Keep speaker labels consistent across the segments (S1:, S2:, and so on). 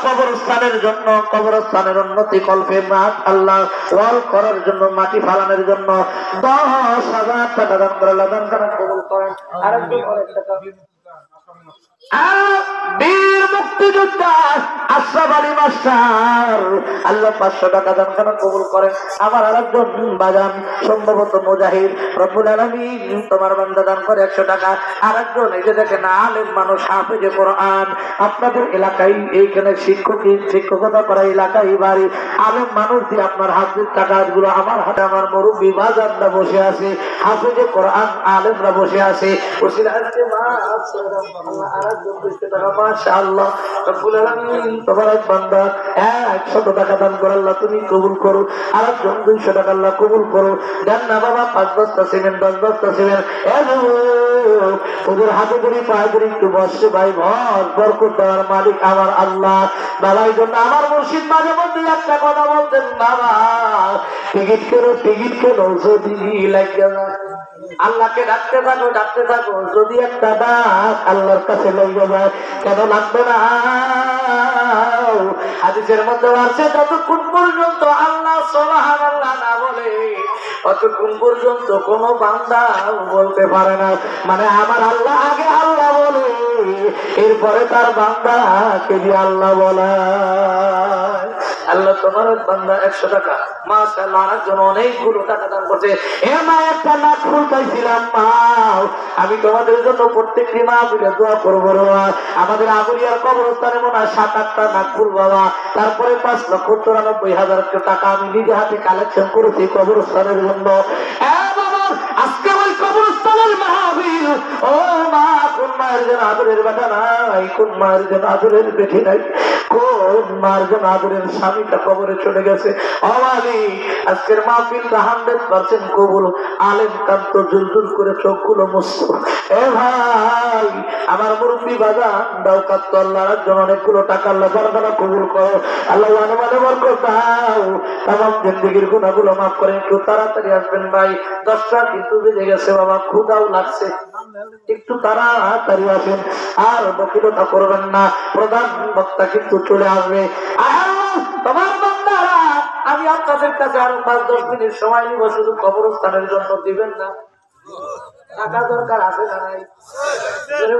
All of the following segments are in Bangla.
S1: কবরস্থানের জন্য, কবরস্থানের উন্নতি কল্পে মাঠ আল্লাহ ওয়াল করার জন্য, মাটি ফালানোর জন্য 10,000 টাকা দান করে আল্লাহ দান কবুল করেন। আরেকজন অনেক টাকা বীর মুক্তিযোদ্ধা আশরাফ আলী মাস্টার আল্লাহ 500 টাকা দান কবুল করেন। আমার আরেকজন বাজান সম্ভবত মুজাহিদ, রব্বুল আলামিন তোমার বান্দা দান করে 100 টাকা। আরেকজন এই যে দেখেন আলেম মানুষ, হাফেজে কোরআন, আপনাদের এলাকায় এইখানে শিক্ষকতা করা এলাকায় বাড়ি, আলেম মানুষ দিয়ে আপনার হাতের টাকাগুলো আমার হাতে, আমার মুরব্বী বাজানরা বসে আছে, হাফেজে কোরআন আলেমরা বসে আছে, ওসিলা আজকে মাশাআল্লাহ রব্বুল আলামিন তোমার এক বান্দা 100 টাকা দান করে আল্লাহ তুমি কবুল করো। আরেকজন 200 টাকা আল্লাহ কবুল করো। দেন না বাবা 5 বস্তা সিমেন্ট, 10 বস্তা সিমেন্ট। ওদের হাতে ধরে পায়ে ধরে একটু বসছে ভাই, ভর বরকত দেওয়ার মালিক আমার আল্লাহ। বাবা এই জন্য আমার মুর্শিদ মাঝে মধ্যে একটা কথা বলতেন, বাবা টিকিট কেন যদি লাগে আল্লাহকে ডাকতে থাকো, যদি একটা ডাক আল্লাহর কাছে লইয়া যায় কেন লাগবে না? হাদিসের মধ্যে আছে যতক্ষণ পর্যন্ত আল্লাহ সুবহানাল্লাহ না বলে ততক্ষণ পর্যন্ত কোন বান্দা বলতে পারে না। মানে আমার আল্লাহ আগে আল্লাহ বলে, এরপরে তার বান্দাকে দিয়ে আল্লাহ বলা। আল্লাহ তোমার বান্দা 100 টাকা মাশাআল্লাহ, আরেকজন অনেকগুলো টাকা দান করছে। এ মা একটা নাক ফুল চাইছিলাম মা, আমি তোমাদের জন্য প্রত্যেকটি মা বলে দোয়া করবো বাবা। আমাদের আগুরিয়ার কবরস্থানে মনে হয় 7-8টা নাক ফুল বাবা, তারপরে 5,94,000 টাকা আমি নিজে হাতে কালেকশন করেছি কবরস্থানের জন্য। আজকে ওই কবরস্থানের মাহফিল, ও মা কোন মায়ের যেন আদরের বেটা নাই, কোন মায়ের যেন আদরের বেটি নাই, কোন মায়ের যেন আদরের স্বামীটা কবরে চলে গেছে। অমালি আজকের মাহফিল 100% কবুল। আলেম কান্ত জুলজুল করে চোখগুলো মুছতো। এ ভাই আমার মুরব্বী বাজান দাও কান্ত আল্লাহর জন্য অনেকগুলো টাকা আল্লাহ বরকত কবুল করো, আল্লাহ মানে বরকত দাও, তামাম জিন্দেগির গুনাহগুলো মাফ করে। একটু তাড়াতাড়ি আসবেন ভাই, 10টা কিন্তু বেজে গেছে বাবা, ক্ষুধাও লাগছে, একটু তাড়াতাড়ি আসেন আর বকিলতা করবেন না, প্রধান বক্তা কিন্তু চলে আসবে। তোমার বান্দারা আমি আপনাদের কাছে আরো 5-10 মিনিট সময় নিব, শুধু কবরস্থানের জন্য দিবেন না। টাকা দরকার আছে না নাই?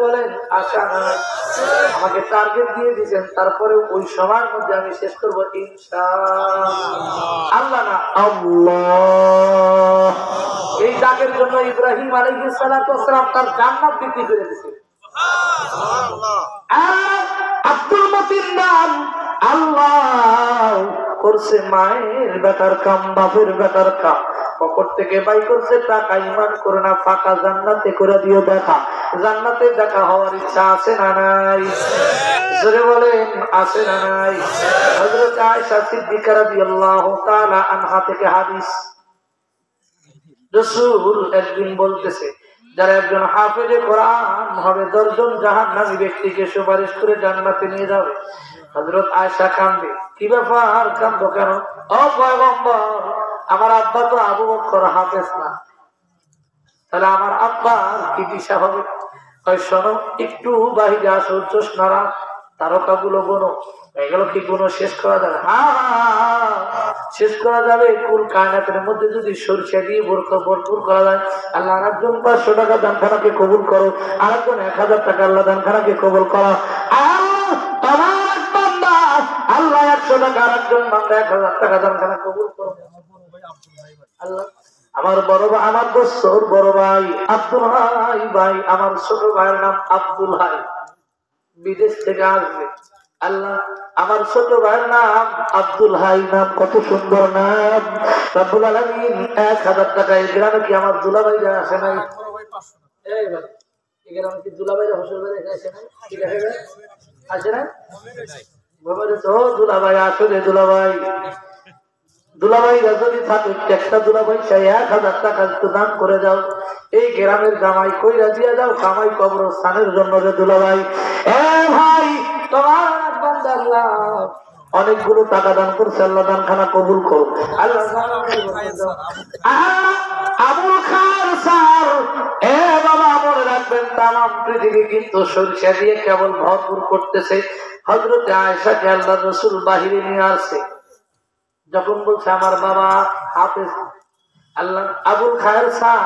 S1: বলেন আশা নাই। আমাকে টার্গেট দিয়ে দিয়েছেন, তারপরে ওই সময়ের মধ্যে আমি শেষ করবো ইনশাআল্লাহ। আল্লাহ না আল্লাহ এই ডাকের জন্য ইব্রাহিম আলাইহিস সালাতু ওয়াস সালাম তার জান্নাত বিক্রি করে দিয়েছে। আব্দুল মতিন নাম আল্লাহ করছে মায়ের বেটার কাম, বাপের বেটার কাম, পকেট থেকে বাই করছে টাকা, ইমান করে না ফাঁকা জান্নাতে করে দিও দেখা। জান্নাতে দেখা হওয়ার ইচ্ছা আছে না নাই? জোরে বলেন আছে না নাই? হযরত আয়েশা সিদ্দিকা রাদিয়াল্লাহু তাআলা আনহা থেকে হাদিস, রাসূল একদিন বলতেছে যারা একজন হাফেজে কোরআন হবে 10 জন জাহান্নামী ব্যক্তিকে সুপারিশ করে জান্নাতে নিয়ে যাবে। হযরত আয়েশা কাঁদে, কি ব্যাপার কাঁদো কেন? ও পয়গম্বর আমার আব্বা তো আবু বকর হাফেজ না, তাহলে আমার আব্বার কি দিশা হবে? শোনো একটু বাহিরে আসো, জোসনারা তারকাগুলো গোনো, এগুলো কি কোনো শেষ করা যাবে? হ্যাঁ শেষ করা যাবে। কুল কায়নাতের মধ্যে যদি সরিষা দিয়ে ভরপুর করা যায়। আল্লাহ আরেকজন 500 টাকা দানখানাকে কবুল করো, আরেকজন 1000 টাকা আল্লাহ দানখানাকে কবুল করো। আল্লাহ 100 টাকা, আরেকজন বান্দা 1000 টাকা দানখানা কবুল করো। আল্লাহ আমার বড় ভাই, আমার দোস্তর বড় ভাই আব্দুল হাই ভাই, আমার ছোট ভাইয়ের নাম আব্দুল হাই, বিদেশ থেকে আসবে। আল্লাহ আমার ছোট ভাইয়ের নাম আব্দুল হাই, নাম কত সুন্দর নাম। রব্বুল আলামিন 1000 টাকা। এই গ্রামে কি আমার দুলাভাই আসে নাই? এই ভাই এই গ্রামে কি দুলাভাই হোসেন ভাই আসে নাই? ঠিক আছে আসে না বাবা রে? তো দুলাভাই আসলে দুলাভাইরা যদি থাকে, একটা দুলাভাই চাই 1000 টাকা দান করে যাও, এই গ্রামের জামাই কইরা দিয়ে যাও কামাই কবরস্থানের জন্য রে দুলাভাই। এ ভাই তোমার বান্দা আল্লাহ অনেকগুলো টাকা দান করছে, আল্লাহ দান খানা কবুল করো। আল্লাহ আবুল খায়ের স্যার, এ বাবা মনে রাখবেন, তামাম পৃথিবী কিন্তু সরিষা দিয়ে কেবল ভরপুর করতেছে। হযরতে আয়েশাকে আল্লাহ রাসূল বাহিরে নিয়ে আসছে, যখন বলছে আমার বাবা হাফেজ আল্লাহ আবুল খায়ের স্যার,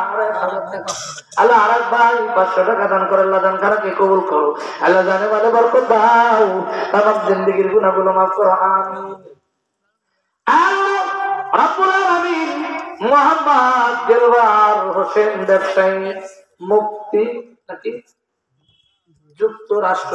S1: আল্লাহ আরেক ভাই 500 টাকা দান করে, আল্লাহ দান খানাকে কবুল করো। আল্লাহ জানে মানে বরকত দাও, তামাম জিন্দেগির গুনাহগুলো মাফ করো, আমিন। আল্লাহ রাব্বুল আলামিন মোহাম্মদ দিলওয়ার হোসেন ব্যবসায়ী, মুফতি নাকি যুক্তরাষ্ট্র